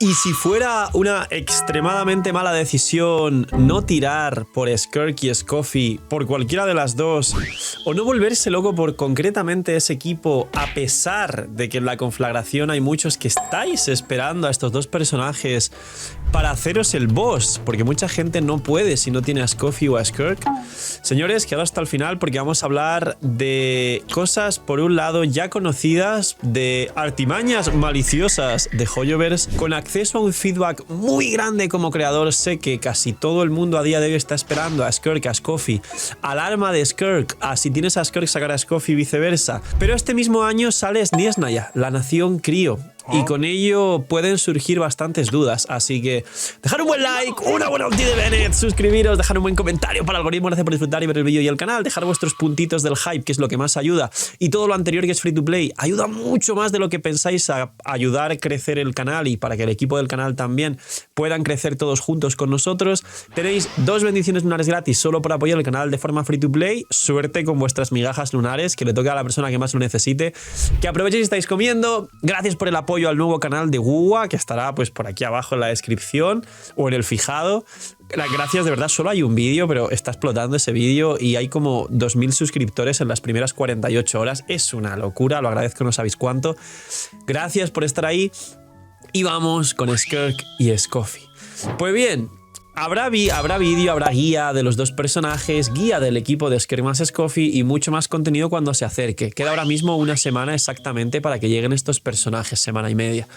Y si fuera una extremadamente mala decisión no tirar por Skirk y Scoffy, por cualquiera de las dos, o no volverse loco por concretamente ese equipo, a pesar de que en la conflagración hay muchos que estáis esperando a estos dos personajes para haceros el boss, porque mucha gente no puede si no tiene a Scoffy o a Skirk. Señores, quedad hasta el final porque vamos a hablar de cosas, por un lado, ya conocidas, de artimañas maliciosas de Hoyoverse, con acceso a un feedback muy grande como creador. Sé que casi todo el mundo a día de hoy está esperando a Skirk, a Scoffy, al arma de Skirk, a si tienes a Skirk sacar a Scoffy y viceversa. Pero este mismo año sale Sniesnaya, la nación crío. Y con ello pueden surgir bastantes dudas, así que dejar un buen like, una buena ulti de Bennett, suscribiros, dejar un buen comentario para el algoritmo, gracias por disfrutar y ver el vídeo y el canal, dejar vuestros puntitos del hype, que es lo que más ayuda, y todo lo anterior que es free to play, ayuda mucho más de lo que pensáis a ayudar a crecer el canal y para que el equipo del canal también puedan crecer todos juntos con nosotros. Tenéis 2 bendiciones lunares gratis solo por apoyar el canal de forma free to play, suerte con vuestras migajas lunares, que le toque a la persona que más lo necesite, que aprovechéis si estáis comiendo, gracias por el apoyo al nuevo canal de Wuwa, que estará pues por aquí abajo en la descripción o en el fijado. Gracias, de verdad, solo hay un vídeo, pero está explotando ese vídeo y hay como 2000 suscriptores en las primeras 48 horas. Es una locura, lo agradezco, no sabéis cuánto. Gracias por estar ahí y vamos con Skirk y Scoffy. Pues bien, habrá vídeo, habrá guía de los dos personajes, guía del equipo de Skirk más Scoffy y mucho más contenido cuando se acerque. Queda ahora mismo una semana exactamente para que lleguen estos personajes, semana y media.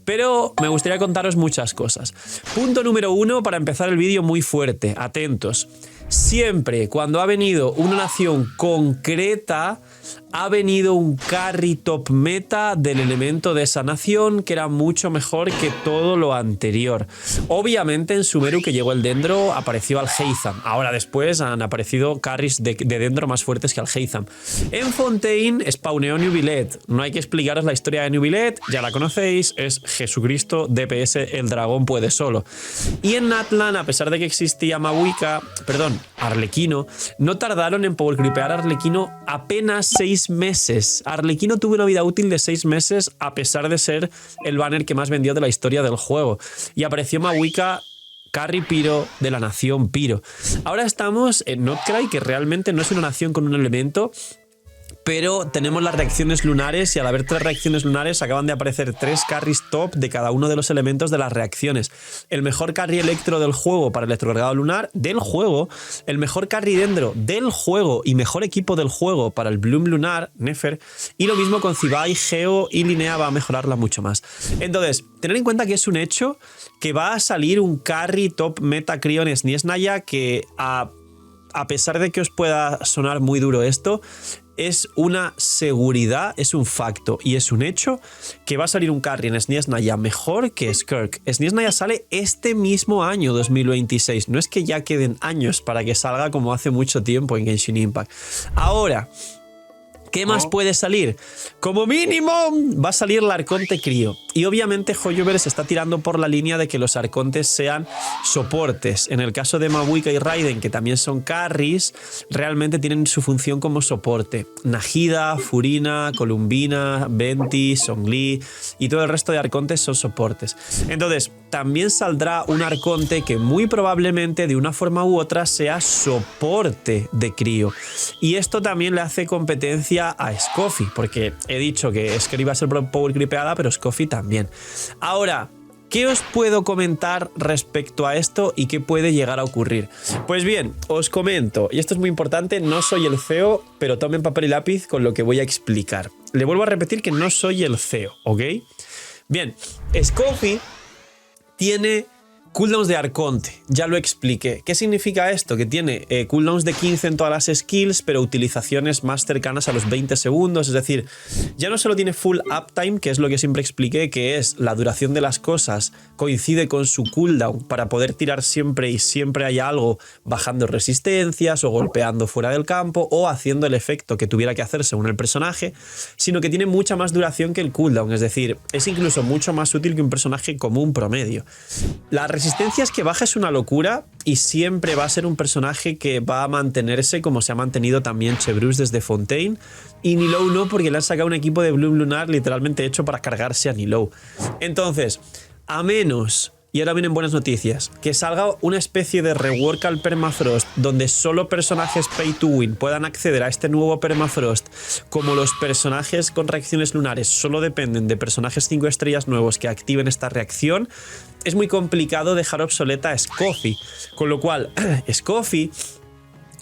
Pero me gustaría contaros muchas cosas. Punto número 1 para empezar el vídeo muy fuerte, atentos. Siempre cuando ha venido una nación concreta, ha venido un carry top meta del elemento de esa nación que era mucho mejor que todo lo anterior. Obviamente en Sumeru, que llegó el Dendro, apareció al Heizam. Ahora después han aparecido carries de Dendro más fuertes que al Heizam. En Fontaine spawneó Nubilet. No hay que explicaros la historia de Nubilet, ya la conocéis, es Jesucristo DPS, el dragón puede solo. Y en Natlan, a pesar de que existía Arlequino, no tardaron en power creepear a Arlequino apenas 6 meses. Arlequino tuvo una vida útil de 6 meses a pesar de ser el banner que más vendió de la historia del juego. Y apareció Mawika, carry Piro de la nación Piro. Ahora estamos en Notcry, que realmente no es una nación con un elemento, pero tenemos las reacciones lunares y al haber 3 reacciones lunares acaban de aparecer 3 carries top de cada uno de los elementos de las reacciones. El mejor carry electro del juego para el electrocargado lunar del juego, el mejor carry dendro del juego y mejor equipo del juego para el Bloom lunar, Nefer, y lo mismo con Zibai, Geo y Linnea va a mejorarla mucho más. Entonces, tener en cuenta que es un hecho que va a salir un carry top meta Crion Sniesnaya que a pesar de que os pueda sonar muy duro esto, es una seguridad, es un facto y es un hecho que va a salir un carry en Sniesnaya mejor que Skirk. Sniesnaya sale este mismo año, 2026. No es que ya queden años para que salga como hace mucho tiempo en Genshin Impact. Ahora, ¿qué más puede salir? Como mínimo va a salir la Arconte Crío. Y obviamente Hoyoverse se está tirando por la línea de que los arcontes sean soportes. En el caso de Mawika y Raiden, que también son carries, realmente tienen su función como soporte. Nahida, Furina, Columbina, Venti, Zhongli y todo el resto de arcontes son soportes. Entonces, también saldrá un arconte que muy probablemente de una forma u otra sea soporte de Crío. Y esto también le hace competencia a Scoffy, porque he dicho que Skirk iba a ser power creepeada, pero Scoffy también. Ahora, ¿qué os puedo comentar respecto a esto y qué puede llegar a ocurrir? Pues bien, os comento, y esto es muy importante, no soy el CEO, pero tomen papel y lápiz con lo que voy a explicar. Le vuelvo a repetir que no soy el CEO, ¿ok? Bien, Scoffy tiene cooldowns de Arconte, ya lo expliqué. ¿Qué significa esto? Que tiene cooldowns de 15 en todas las skills, pero utilizaciones más cercanas a los 20 segundos. Es decir, ya no solo tiene full uptime, que es lo que siempre expliqué, que es la duración de las cosas coincide con su cooldown para poder tirar siempre y siempre hay algo bajando resistencias o golpeando fuera del campo o haciendo el efecto que tuviera que hacer según el personaje, sino que tiene mucha más duración que el cooldown. Es decir, es incluso mucho más útil que un personaje común promedio. La resistencias que baja es una locura y siempre va a ser un personaje que va a mantenerse como se ha mantenido también Chevreuse desde Fontaine, y Nilou no, porque le han sacado un equipo de Bloom Lunar literalmente hecho para cargarse a Nilou. Entonces, A menos, y ahora vienen buenas noticias, que salga una especie de rework al permafrost donde solo personajes pay to win puedan acceder a este nuevo permafrost, como los personajes con reacciones lunares solo dependen de personajes 5 estrellas nuevos que activen esta reacción, es muy complicado dejar obsoleta a Scoffy. Con lo cual, Scoffy,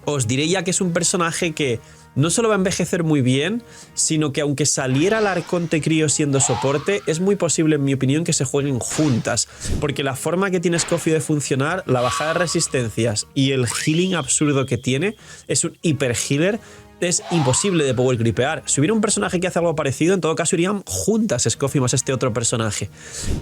os diré ya que es un personaje que no solo va a envejecer muy bien, sino que aunque saliera el Arconte Crío siendo soporte, es muy posible, en mi opinión, que se jueguen juntas. Porque la forma que tiene Scoffy de funcionar, la bajada de resistencias y el healing absurdo que tiene, es un hiper healer. Es imposible de power creepear. Si hubiera un personaje que hace algo parecido, en todo caso irían juntas Scoffy más este otro personaje.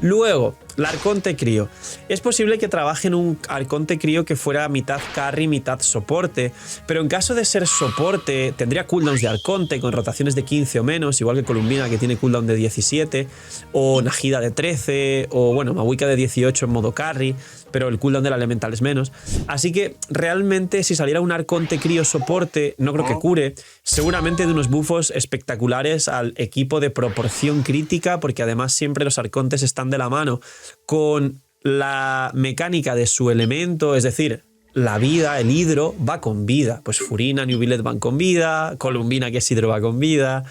Luego, el Arconte Crío. Es posible que trabajen un Arconte Crío que fuera mitad carry, mitad soporte, pero en caso de ser soporte, tendría cooldowns de Arconte con rotaciones de 15 o menos, igual que Columbina, que tiene cooldown de 17, o Najida de 13, o bueno, Mavuika de 18 en modo carry, pero el cooldown del elemental es menos. Así que realmente si saliera un Arconte Crío soporte, no creo que cure. Seguramente de unos buffos espectaculares al equipo de proporción crítica, porque además siempre los arcontes están de la mano con la mecánica de su elemento, es decir, la vida, el hidro, va con vida. Pues Furina, New Billet van con vida, Columbina, que es hidro, va con vida.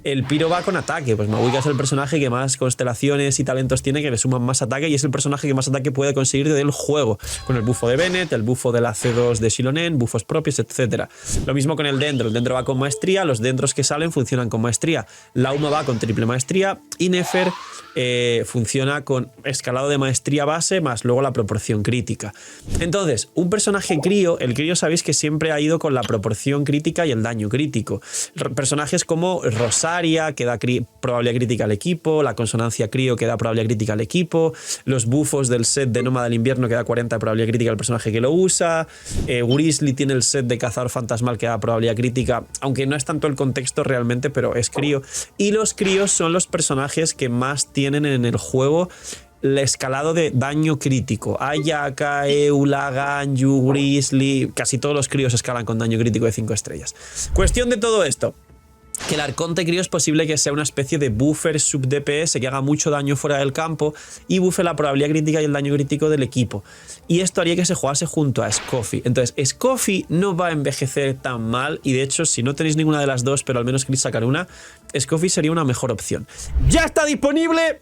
El Piro va con ataque. Pues Mavuika es el personaje que más constelaciones y talentos tiene, que le suman más ataque, y es el personaje que más ataque puede conseguir del juego. Con el bufo de Bennett, el bufo de la C2 de Shilonen, bufos propios, etc. Lo mismo con el Dendro. El Dendro va con maestría, los Dendros que salen funcionan con maestría. Lauma va con triple maestría y Nefer funciona con escalado de maestría base más luego la proporción crítica. Entonces, un personaje crío, el crío sabéis que siempre ha ido con la proporción crítica y el daño crítico. Personajes como Rosaria, que da probabilidad crítica al equipo, la consonancia crío, que da probabilidad crítica al equipo, los bufos del set de Nómada del Invierno, que da 40 de probabilidad crítica al personaje que lo usa, Grizzly tiene el set de Cazador Fantasmal, que da probabilidad crítica, aunque no es tanto el contexto realmente, pero es crío. Y los críos son los personajes que más tienen en el juego el escalado de daño crítico. Ayaka, Eula, Ganyu, Grizzly, casi todos los críos escalan con daño crítico de 5 estrellas. Cuestión de todo esto, que el Arconte Crío es posible que sea una especie de buffer sub DPS que haga mucho daño fuera del campo y buffe la probabilidad crítica y el daño crítico del equipo. Y esto haría que se jugase junto a Scoffy. Entonces, Scoffy no va a envejecer tan mal, y de hecho, si no tenéis ninguna de las dos, pero al menos queréis sacar una, Scoffy sería una mejor opción. ¡Ya está disponible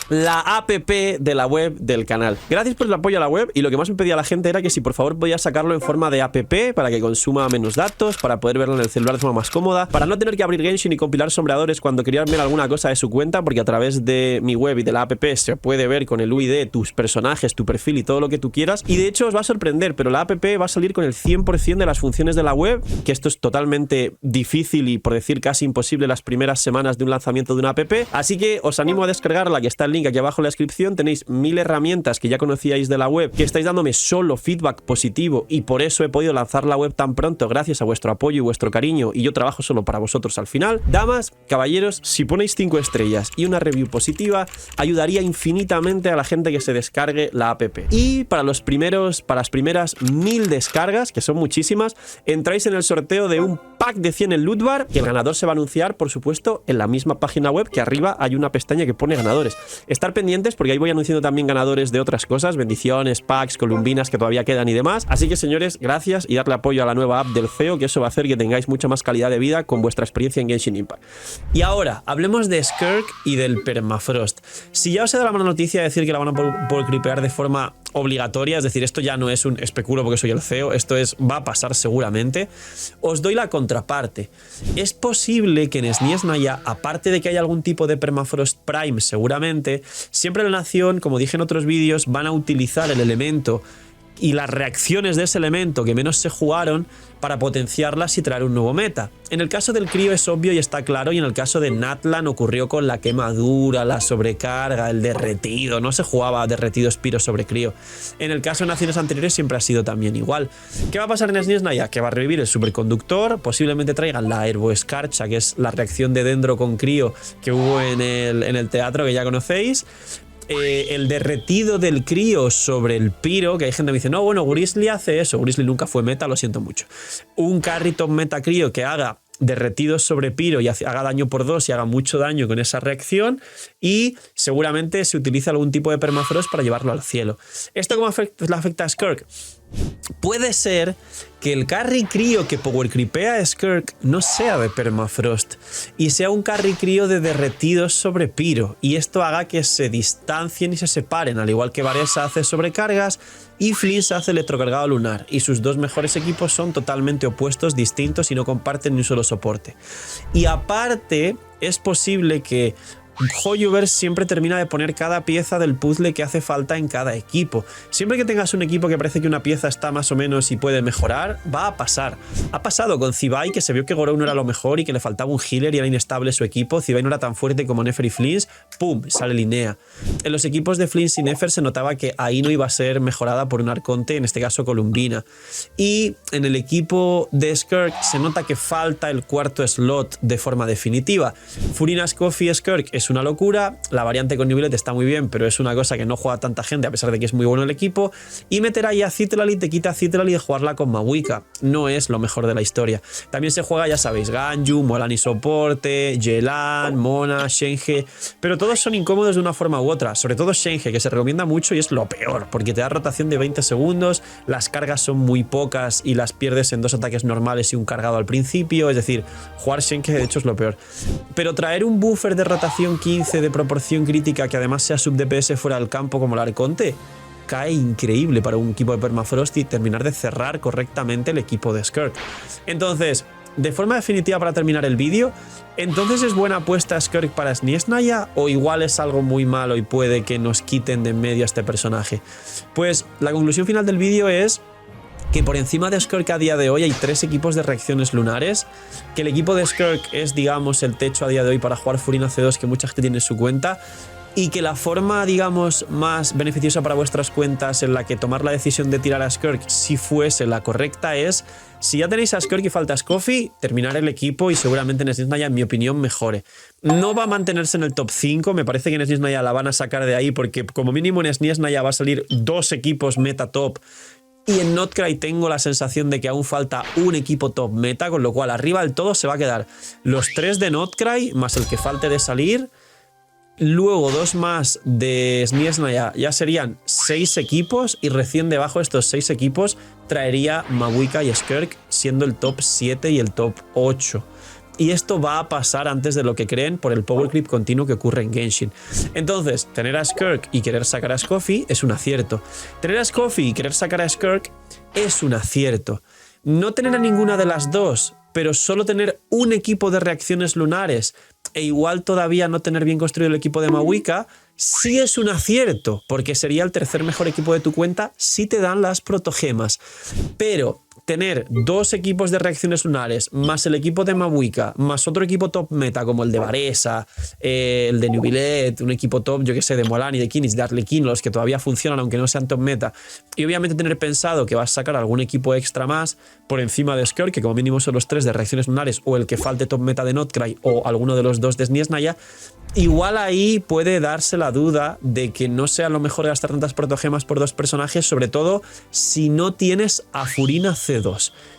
la app de la web del canal! Gracias por el apoyo a la web, y lo que más me pedía la gente era que si por favor podía sacarlo en forma de app para que consuma menos datos, para poder verlo en el celular de forma más cómoda, para no tener que abrir Genshin y compilar sombreadores cuando quería ver alguna cosa de su cuenta, porque a través de mi web y de la app se puede ver con el UID tus personajes, tu perfil y todo lo que tú quieras. Y de hecho os va a sorprender, pero la app va a salir con el 100% de las funciones de la web, que esto es totalmente difícil y por decir casi imposible las primeras semanas de un lanzamiento de una app, así que os animo a descargarla, que está el link aquí abajo en la descripción. Tenéis 1000 herramientas que ya conocíais de la web, que estáis dándome solo feedback positivo, y por eso he podido lanzar la web tan pronto, gracias a vuestro apoyo y vuestro cariño, y yo trabajo solo para vosotros al final. Damas, caballeros, si ponéis 5 estrellas y una review positiva, ayudaría infinitamente a la gente que se descargue la app. Y para las primeras 1000 descargas, que son muchísimas, entráis en el sorteo de un pack de 100 en Loot Bar, que el ganador se va a anunciar, por supuesto, en la misma página web, que arriba hay una pestaña que pone ganadores. Estar pendientes, porque ahí voy anunciando también ganadores de otras cosas, bendiciones, packs, columbinas que todavía quedan y demás. Así que, señores, gracias, y darle apoyo a la nueva app del CEO, que eso va a hacer que tengáis mucha más calidad de vida con vuestra experiencia en Genshin Impact. Y ahora, hablemos de Skirk y del Permafrost. Si ya os he dado la mala noticia de decir que la van a poder creepear de forma obligatoria, es decir, esto ya no es un especulo porque soy el CEO, esto va a pasar seguramente, os doy la contraparte. Es posible que en SNES Naya, aparte de que haya algún tipo de Permafrost Prime seguramente, siempre la nación, como dije en otros vídeos, van a utilizar el elemento y las reacciones de ese elemento que menos se jugaron para potenciarlas y traer un nuevo meta. En el caso del crío es obvio y está claro, y en el caso de Natlan ocurrió con la quemadura, la sobrecarga, el derretido. No se jugaba derretido Spiro sobre crío. En el caso de naciones anteriores siempre ha sido también igual. ¿Qué va a pasar en SNES Naya? Que va a revivir el superconductor, posiblemente traigan la Herboescarcha, que es la reacción de Dendro con crío que hubo en el teatro que ya conocéis. El derretido del crío sobre el Piro, que hay gente que me dice, no, bueno, Grizzly hace eso. Grizzly nunca fue meta, lo siento mucho. Un carry top meta crío que haga derretidos sobre Pyro y haga daño por 2 y haga mucho daño con esa reacción, y seguramente se utiliza algún tipo de permafrost para llevarlo al cielo. ¿Esto cómo le afecta a Skirk? Puede ser que el carry crío que power creepea a Skirk no sea de permafrost y sea un carry crío de derretidos sobre Pyro, y esto haga que se distancien y se separen, al igual que Varesa hace sobrecargas y Flinns hace electrocargado lunar, y sus dos mejores equipos son totalmente opuestos, distintos y no comparten ni un solo soporte. Y aparte es posible que Hoyoverse siempre termina de poner cada pieza del puzzle que hace falta en cada equipo. Siempre que tengas un equipo que parece que una pieza está más o menos y puede mejorar, va a pasar. Ha pasado con Zibai, que se vio que Gorou no era lo mejor y que le faltaba un healer y era inestable su equipo. Zibai no era tan fuerte como Nefer y Flinns. ¡Pum! Sale Linnea. En los equipos de Flinns y Nefer se notaba que ahí no iba a ser mejorada por un Arconte, en este caso Columbina. Y en el equipo de Skirk se nota que falta el cuarto slot de forma definitiva. Furina, Scoffy y Skirk es una locura. La variante con Newbillet está muy bien, pero es una cosa que no juega tanta gente a pesar de que es muy bueno el equipo. Y meter ahí a Citlali te quita a Citlali de jugarla con Mavuika. No es lo mejor de la historia. También se juega, ya sabéis, Ganyu, Molani soporte, Yelan, Mona, Shenge, pero todos son incómodos de una forma u otra. Sobre todo Shenge, que se recomienda mucho y es lo peor, porque te da rotación de 20 segundos, las cargas son muy pocas y las pierdes en 2 ataques normales y un cargado al principio. Es decir, jugar Shenge de hecho es lo peor. Pero traer un buffer de rotación 15 de proporción crítica que además sea sub DPS fuera del campo como el Arconte, cae increíble para un equipo de permafrost y terminar de cerrar correctamente el equipo de Skirk. Entonces, de forma definitiva para terminar el vídeo, ¿entonces es buena apuesta Skirk para Sniesnaya o igual es algo muy malo y puede que nos quiten de en medio a este personaje? Pues la conclusión final del vídeo es que por encima de Skirk a día de hoy hay 3 equipos de reacciones lunares, que el equipo de Skirk es, digamos, el techo a día de hoy para jugar Furina C2 que mucha gente tiene en su cuenta, y que la forma, digamos, más beneficiosa para vuestras cuentas en la que tomar la decisión de tirar a Skirk si fuese la correcta es, si ya tenéis a Skirk y falta Scoffy, terminar el equipo y seguramente en Sniesnaya, en mi opinión, mejore. No va a mantenerse en el top 5, me parece que en Sniesnaya la van a sacar de ahí porque como mínimo en Sniesnaya va a salir 2 equipos meta top. Y en Notcry tengo la sensación de que aún falta un equipo top meta, con lo cual arriba del todo se va a quedar los 3 de Notcry, más el que falte de salir. Luego 2 más de Sniesnaya, ya serían 6 equipos, y recién debajo de estos 6 equipos traería Mavuika y Skirk, siendo el top 7 y el top 8. Y esto va a pasar antes de lo que creen por el power creep continuo que ocurre en Genshin. Entonces, tener a Skirk y querer sacar a Scoffy es un acierto. Tener a Scoffy y querer sacar a Skirk es un acierto. No tener a ninguna de las dos, pero solo tener un equipo de reacciones lunares e igual todavía no tener bien construido el equipo de Mavuika, sí es un acierto, porque sería el tercer mejor equipo de tu cuenta si te dan las protogemas. Pero tener 2 equipos de reacciones lunares, más el equipo de Mavuika, más otro equipo top meta como el de Varesa, el de Newbillet, un equipo top, yo que sé, de Molani, de Kinis, de Arlequín, los que todavía funcionan aunque no sean top meta, y obviamente tener pensado que vas a sacar algún equipo extra más por encima de Skirk, que como mínimo son los 3 de reacciones lunares, o el que falte top meta de Notcry, o alguno de los 2 de Sniesnaya, igual ahí puede darse la duda de que no sea lo mejor gastar tantas protogemas por 2 personajes, sobre todo si no tienes a Furina C2.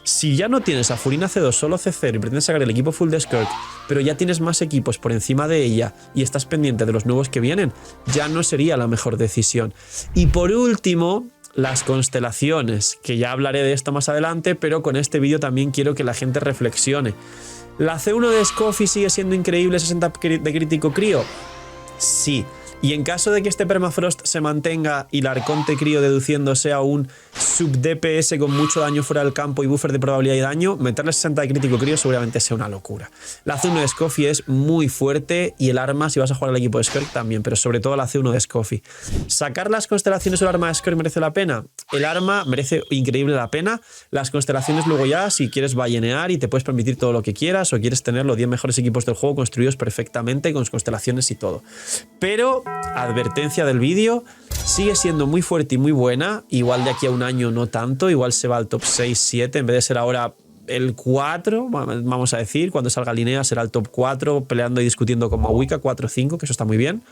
Si ya no tienes a Furina C2, solo C0 y pretendes sacar el equipo full de Skirk, pero ya tienes más equipos por encima de ella y estás pendiente de los nuevos que vienen, ya no sería la mejor decisión. Y por último, las constelaciones, que ya hablaré de esto más adelante, pero con este vídeo también quiero que la gente reflexione. ¿La C1 de Scoffy sigue siendo increíble 60 de crítico crío? Sí. Y en caso de que este permafrost se mantenga y la Arconte crío deduciendo sea un sub DPS con mucho daño fuera del campo y buffer de probabilidad y daño, meterle 60 de crítico crío seguramente sea una locura. La C1 de Scoffy es muy fuerte y el arma, si vas a jugar al equipo de Skirk también, pero sobre todo la C1 de Scoffy. ¿Sacar las constelaciones o el arma de Skirk merece la pena? El arma merece increíble la pena. Las constelaciones luego ya, si quieres ballenear y te puedes permitir todo lo que quieras, o quieres tener los 10 mejores equipos del juego construidos perfectamente con constelaciones y todo. Pero advertencia del vídeo, sigue siendo muy fuerte y muy buena, igual de aquí a un año no tanto, igual se va al top 6-7 en vez de ser ahora el 4, vamos a decir. Cuando salga Linnea será el top 4, peleando y discutiendo con Mahuika, 4-5, que eso está muy bien.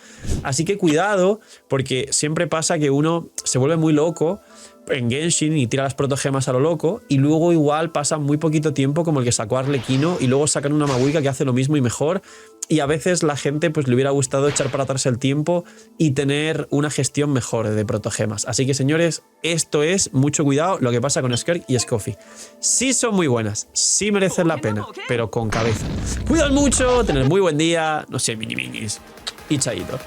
Así que cuidado, porque siempre pasa que uno se vuelve muy loco en Genshin y tira las protogemas a lo loco, y luego igual pasa muy poquito tiempo como el que sacó Arlequino, y luego sacan una Mahuika que hace lo mismo y mejor, y a veces la gente pues le hubiera gustado echar para atrás el tiempo y tener una gestión mejor de protogemas. Así que, señores, esto es mucho cuidado lo que pasa con Skirk y Scoffy. Sí son muy buenas, sí merecen la pena, pero con cabeza. Cuidad mucho, tened muy buen día, no sé, mini minis y chaito.